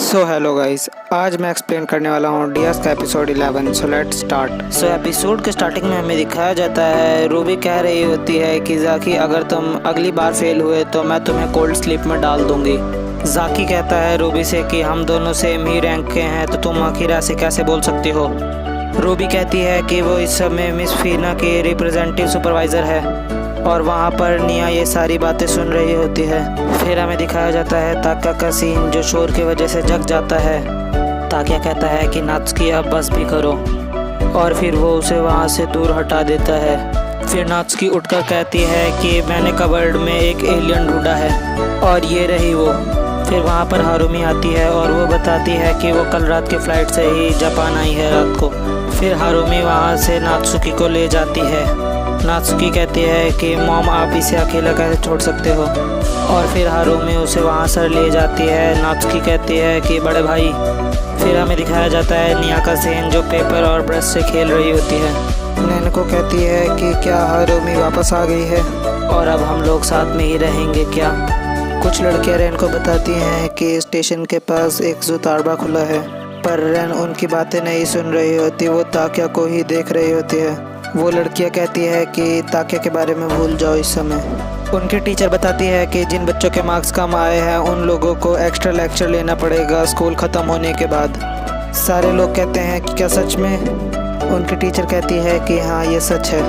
Hello guys, आज मैं explain करने वाला हूँ डियास का episode 11। So let's start. Episode के स्टार्टिंग में हमें दिखाया जाता है रूबी कह रही होती है कि जाकी अगर तुम अगली बार फेल हुए तो मैं तुम्हें कोल्ड स्लीप में डाल दूंगी। जाकी कहता है रूबी से कि हम दोनों सेम ही रैंक के हैं तो तुम आखिर ऐसे कैसे बोल सकती हो। रूबी कहती है कि वो इस समय मिस फीना की रिप्रेजेंटेटिव सुपरवाइज़र है और वहाँ पर निया ये सारी बातें सुन रही होती है। फिर हमें दिखाया जाता है ताका का सीन जो शोर की वजह से जग जाता है। ताकिया कहता है कि नात्सुकी अब बस भी करो और फिर वो उसे वहाँ से दूर हटा देता है। फिर नात्सुकी उठकर कहती है कि मैंने कबर्ड में एक एलियन ढूंढा है और ये रही वो। फिर वहाँ पर हारुमी आती है और वो बताती है कि वो कल रात की फ़्लाइट से ही जापान आई है रात को। फिर हारुमी वहाँ से नात्सुकी को ले जाती है। नात्सुकी कहती है कि मॉम आप इसे अकेला कैसे छोड़ सकते हो, और फिर हारुमी उसे वहाँ से ले जाती है। नात्सुकी कहती है कि बड़े भाई। फिर हमें दिखाया जाता है निया का सीन जो पेपर और ब्रश से खेल रही होती है। नैनको कहती है कि क्या हारुमी वापस आ गई है और अब हम लोग साथ में ही रहेंगे क्या। कुछ लड़कियां रेन को बताती हैं कि स्टेशन के पास एक जुतारबा खुला है, पर रेन उनकी बातें नहीं सुन रही होती, वो ताकिया को ही देख रही होती है। वो लड़कियां कहती है कि ताकिया के बारे में भूल जाओ इस समय। उनकी टीचर बताती है कि जिन बच्चों के मार्क्स कम आए हैं उन लोगों को एक्स्ट्रा लेक्चर लेना पड़ेगा स्कूल ख़त्म होने के बाद। सारे लोग कहते हैं कि क्या सच में। उनकी टीचर कहती है कि हाँ ये सच है।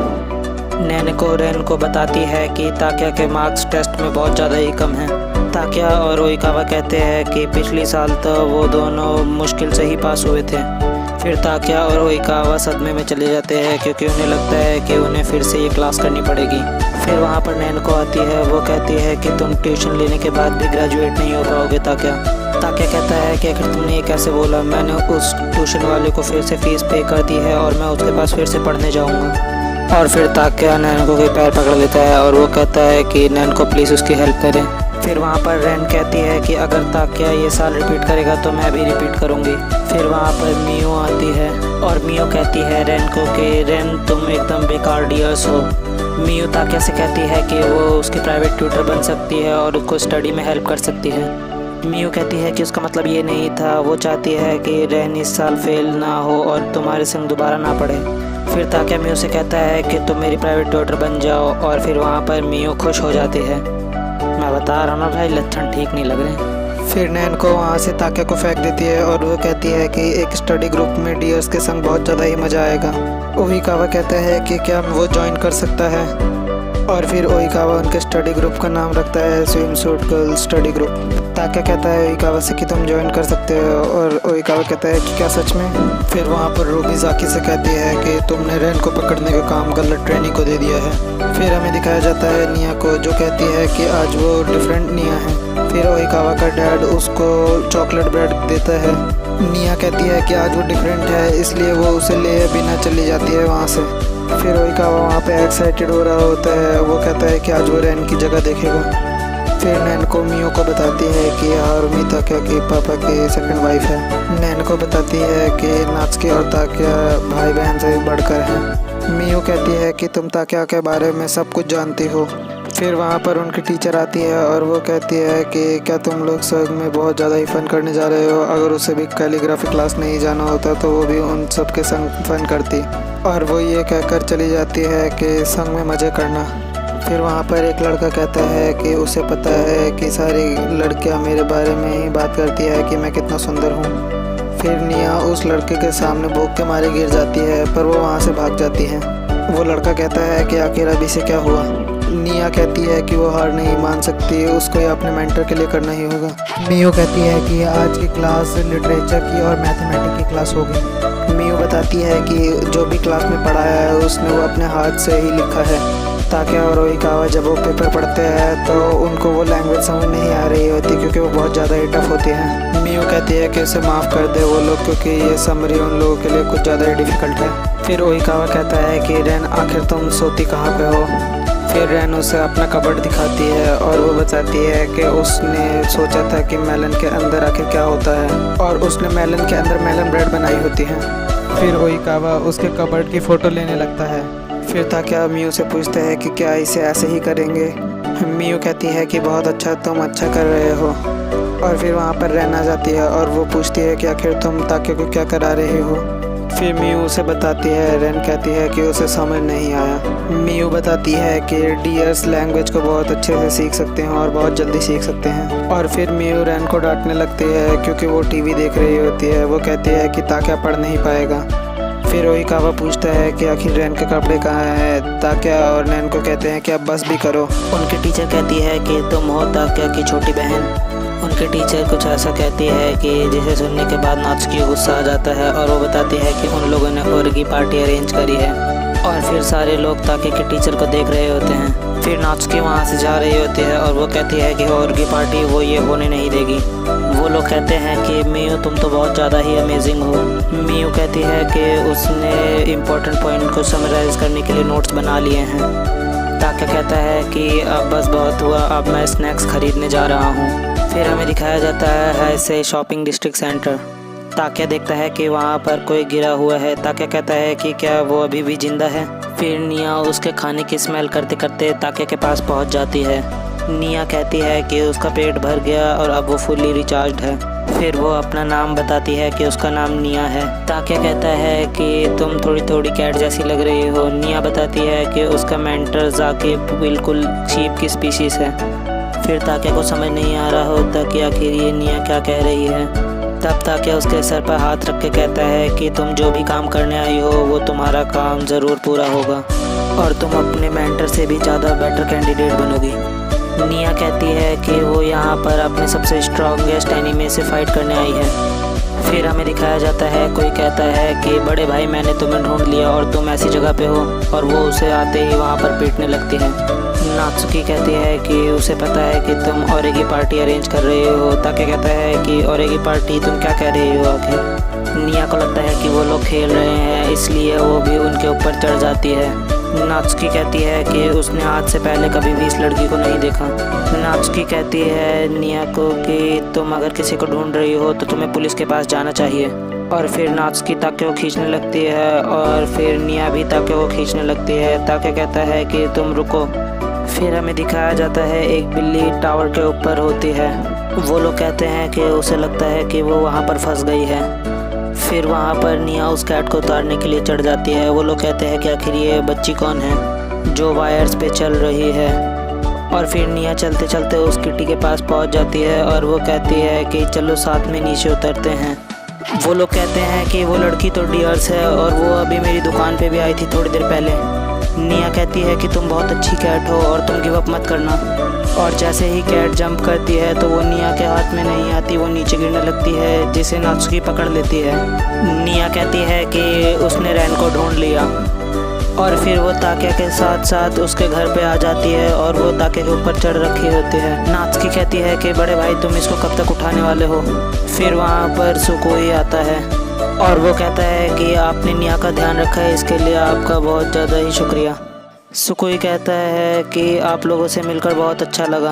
नैनको रेन को बताती है कि ताकिया के मार्क्स टेस्ट में बहुत ज़्यादा ही कम हैं। ताकिया और ओइकावा कहते हैं कि पिछली साल तो वो दोनों मुश्किल से ही पास हुए थे। फिर ताकिया और ओइकावा सदमे में चले जाते हैं क्योंकि उन्हें लगता है कि उन्हें फिर से ये क्लास करनी पड़ेगी। फिर वहाँ पर नैनको आती है। वो कहती है कि तुम ट्यूशन लेने के बाद भी ग्रेजुएट नहीं हो पाओगे ताकिया। ताकिया कहता है कि अगर तुमने ये कैसे बोला, मैंने उस ट्यूशन वाले को फिर से फ़ीस पे कर दी है और मैं उसके पास फिर से पढ़ने जाऊँगा। और फिर ताकिया नैनको के पैर पकड़ लेता है और वो कहता है कि नैनको प्लीज़ उसकी हेल्प करें। फिर वहाँ पर रेन कहती है कि अगर ताकिया ये साल रिपीट करेगा तो मैं भी रिपीट करूँगी। फिर वहाँ पर मियो आती है और मियो कहती है रेन को कि रेन तुम एकदम बेकार डियर्स हो। मियो ताकिया से कहती है कि वो उसकी प्राइवेट ट्यूटर बन सकती है और उसको स्टडी में हेल्प कर सकती है। मियो कहती है कि उसका मतलब ये नहीं था, वो चाहती है कि रेन इस साल फेल ना हो और तुम्हारे संग दोबारा ना पढ़े। फिर ताकिया मियो से कहता है कि तुम मेरी प्राइवेट ट्यूटर बन जाओ और फिर वहाँ पर मियो खुश हो जाती है। मैं बता रहा हूँ ना भाई, लक्षण ठीक नहीं लग रहे। फिर नैन को वहाँ से ताकिया को फेंक देती है और वो कहती है कि एक स्टडी ग्रुप में डियर्स के संग बहुत ज़्यादा ही मज़ा आएगा। ओइकावा कहता है कि क्या वो ज्वाइन कर सकता है, और फिर ओइकावा उनके स्टडी ग्रुप का नाम रखता है swimsuit girl study group. Takiya कहता है ओइकावा से कि तुम ज्वाइन कर सकते हो और ओइकावा कहता है कि क्या सच में। फिर वहाँ पर रूबी जाकी से कहती है कि तुमने रेन को पकड़ने का काम गलत ट्रेनिंग को दे दिया है। फिर हमें दिखाया जाता है निया को जो कहती है कि आज वो डिफरेंट निया है। फिर ओइकावा का डैड उसको चॉकलेट ब्रेड देता है। निया कहती है कि आज वो डिफरेंट है इसलिए वो उसे ले बिना चली जाती है वहाँ से। फिर ओइकावा वहाँ पे एक्साइटेड हो रहा होता है। वो कहता है कि आज वो रेन की जगह देखेगा। फिर नैनको मियो को बताती है कि हारुमी ताकिया के पापा की सेकंड वाइफ है। नैनको बताती है कि नात्सुकी और ताकिया भाई बहन से भी बढ़कर हैं। मियो कहती है कि तुम ताकिया के बारे में सब कुछ जानती हो। फिर वहाँ पर उनकी टीचर आती है और वो कहती है कि क्या तुम लोग संग में बहुत ज़्यादा ही फ़न करने जा रहे हो। अगर उसे भी कैलीग्राफी क्लास नहीं जाना होता तो वो भी उन सब के संग फ़न करती, और वो ये कहकर चली जाती है कि संग में मज़े करना। फिर वहाँ पर एक लड़का कहता है कि उसे पता है कि सारी लड़कियाँ मेरे बारे में ही बात करती है कि मैं कितना सुंदर हूँ। फिर निया उस लड़के के सामने भूख के मारे गिर जाती है पर वो वहाँ से भाग जाती है। वो लड़का कहता है कि आखिर अभी से क्या हुआ। निया कहती है कि वो हार नहीं मान सकती, उसको ये अपने मेंटर के लिए करना ही होगा। मियो कहती है कि आज की क्लास लिटरेचर की और मैथमेटिक्स की क्लास होगी। मियो बताती है कि जो भी क्लास में पढ़ाया है उसने वो अपने हाथ से ही लिखा है। ताकिया और ओइकावा जब वो पेपर पढ़ते हैं तो उनको वो लैंग्वेज समझ नहीं आ रही होती क्योंकि वो बहुत ज़्यादा ही टफ होती है। मियो कहती है कि उसे माफ़ कर दे वो लोग क्योंकि ये समरी उन लोगों के लिए कुछ ज़्यादा ही डिफ़िकल्ट है। फिर ओइकावा कहता है कि रेन आखिर तुम सोती कहाँ पे हो। फिर रेन उसे अपना कबर्ड दिखाती है और वो बताती है कि उसने सोचा था कि मेलन के अंदर आखिर क्या होता है, और उसने मेलन के अंदर मेलन ब्रेड बनाई होती है। फिर ओइकावा उसके कबर्ड की फ़ोटो लेने लगता है। फिर ताकिया मियो से पूछता है कि क्या इसे ऐसे ही करेंगे। मियो कहती है कि बहुत अच्छा, तुम अच्छा कर रहे हो। और फिर वहाँ पर रैन आ जाती है और वो पूछती है कि आखिर तुम ताके को क्या करा रहे हो। फिर मियू उसे बताती है। रैन कहती है कि उसे समझ नहीं आया। मियू बताती है कि डियर्स लैंग्वेज को बहुत अच्छे से सीख सकते हैं और बहुत जल्दी सीख सकते हैं। और फिर मियू रैन को डांटने लगती है क्योंकि वो टीवी देख रही होती है। वो कहती है कि ताक्या पढ़ नहीं पाएगा। फिर ओइकावा पूछता है कि आखिर रैन के कपड़े कहाँ हैं। ताक्या और रैन को कहते हैं कि अब बस भी करो। उनकी टीचर कहती है कि तुम हो ताक्या की छोटी बहन। उनके टीचर कुछ ऐसा कहती है कि जिसे सुनने के बाद नात्सुकी गुस्सा आ जाता है और वो बताती है कि उन लोगों ने ओरगी पार्टी अरेंज करी है। और फिर सारे लोग ताके के टीचर को देख रहे होते हैं। फिर नात्सुकी वहाँ से जा रही होती है और वो कहती है कि ओरगी पार्टी वो ये होने नहीं देगी। वो लोग कहते हैं कि मियू तुम तो बहुत ज़्यादा ही अमेजिंग हो। मियू कहती है कि उसने इम्पोर्टेंट पॉइंट को समराइज करने के लिए नोट्स बना लिए हैं। ताक्या कहता है कि अब बस बहुत हुआ, अब मैं स्नैक्स खरीदने जा रहा हूँ। फिर हमें दिखाया जाता है ऐसे शॉपिंग डिस्ट्रिक्ट सेंटर। ताक्या देखता है कि वहाँ पर कोई गिरा हुआ है। ताक्या कहता है कि क्या वो अभी भी जिंदा है। फिर निया उसके खाने की स्मेल करते करते ताक्या के पास पहुँच जाती है। निया कहती है कि उसका पेट भर गया और अब वो फुल्ली रिचार्ज है। फिर वो अपना नाम बताती है कि उसका नाम निया है। ताक्या कहता है कि तुम थोड़ी थोड़ी कैट जैसी लग रही हो। निया बताती है कि उसका मेंटर जाके बिल्कुल शीप की स्पीशीज है। फिर ताक्या को समझ नहीं आ रहा होता कि आखिर ये निया क्या कह रही है। तब ताक्या उसके सर पर हाथ रख के कहता है कि तुम जो भी काम करने आई हो वो तुम्हारा काम ज़रूर पूरा होगा और तुम अपने मेंटर से भी ज़्यादा बेटर कैंडिडेट बनोगी। निया कहती है कि वो यहाँ पर अपने सबसे स्ट्रॉन्गेस्ट एनिमी से फाइट करने आई है। फिर हमें दिखाया जाता है कोई कहता है कि बड़े भाई मैंने तुम्हें ढूंढ लिया और तुम ऐसी जगह पे हो, और वो उसे आते ही वहाँ पर पीटने लगती है। नात्सुकी कहती है कि उसे पता है कि तुम ओरगी पार्टी अरेंज कर रहे हो। ताक्या कहता है कि ओरगी पार्टी तुम क्या कह रही हो आखिर। निया को लगता है कि वो लोग खेल रहे हैं इसलिए वो भी उनके ऊपर चढ़ जाती है। नात्सुकी कहती है कि उसने आज से पहले कभी भी इस लड़की को नहीं देखा। नात्सुकी कहती है निया को कि तुम अगर किसी को ढूंढ रही हो तो तुम्हें पुलिस के पास जाना चाहिए। और फिर नात्सुकी ताक्या को खींचने लगती है और फिर निया भी ताक्या को खींचने लगती है। ताक्या कहता है कि तुम रुको। फिर हमें दिखाया जाता है एक बिल्ली टावर के ऊपर होती है। वो लोग कहते हैं कि उसे लगता है कि वो वहाँ पर फंस गई है। फिर वहाँ पर निया उस कैट को उतारने के लिए चढ़ जाती है। वो लोग कहते हैं कि आखिर ये बच्ची कौन है जो वायर्स पे चल रही है। और फिर निया चलते चलते उस किटी के पास पहुँच जाती है और वो कहती है कि चलो साथ में नीचे उतरते हैं। वो लोग कहते हैं कि वो लड़की तो डियर्स है और वो अभी मेरी दुकान पे भी आई थी थोड़ी देर पहले। निया कहती है कि तुम बहुत अच्छी कैट हो और तुम गिव अप मत करना। और जैसे ही कैट जंप करती है तो वो निया के हाथ में नहीं आती, वो नीचे गिरने लगती है जिसे नात्सुकी पकड़ लेती है। निया कहती है कि उसने रैन को ढूंढ लिया और फिर वो ताक्या के साथ साथ उसके घर पे आ जाती है और वो ताक्या के ऊपर चढ़ रखी होती है। नात्सुकी कहती है कि बड़े भाई तुम इसको कब तक उठाने वाले हो। फिर वहाँ पर सुकोई आता है और वो कहता है कि आपने निया का ध्यान रखा है, इसके लिए आपका बहुत ज़्यादा ही शुक्रिया। सुकोई कहता है कि आप लोगों से मिलकर बहुत अच्छा लगा।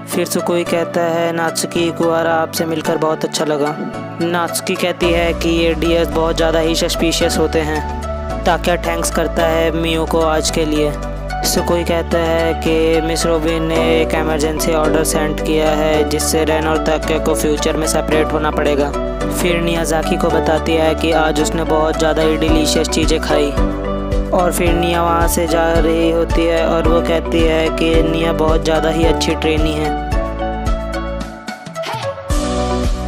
फिर सुकोई कहता है नात्सुकी कुआरा आपसे मिलकर बहुत अच्छा लगा। नात्सुकी कहती है कि ये डियर्स बहुत ज़्यादा ही सस्पिशियस होते हैं। ताक्या थैंक्स करता है मियू को आज के लिए। सुकोई कहता है कि मिस रोबिन ने एक इमरजेंसी ऑर्डर सेंड किया है जिससे रैन और ताक्या को फ्यूचर में सेपरेट होना पड़ेगा। फिर नियाज़ाकी को बताती है कि आज उसने बहुत ज़्यादा ही डिलीशियस चीज़ें खाई। और फिर निया वहाँ से जा रही होती है और वो कहती है कि निया बहुत ज़्यादा ही अच्छी ट्रेनी है।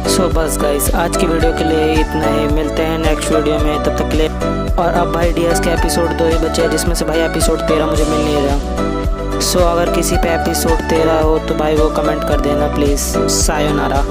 सो बस गाइस आज की वीडियो के लिए इतना ही। मिलते हैं नेक्स्ट वीडियो में, तब तक के लिए। और अब भाई डियर्स के एपिसोड 2 ही बचे हैं जिसमें से भाई एपिसोड 13 मुझे मिल नहीं रहा। सो अगर किसी पे एपिसोड 13 हो तो भाई वो कमेंट कर देना प्लीज़। सायोनारा।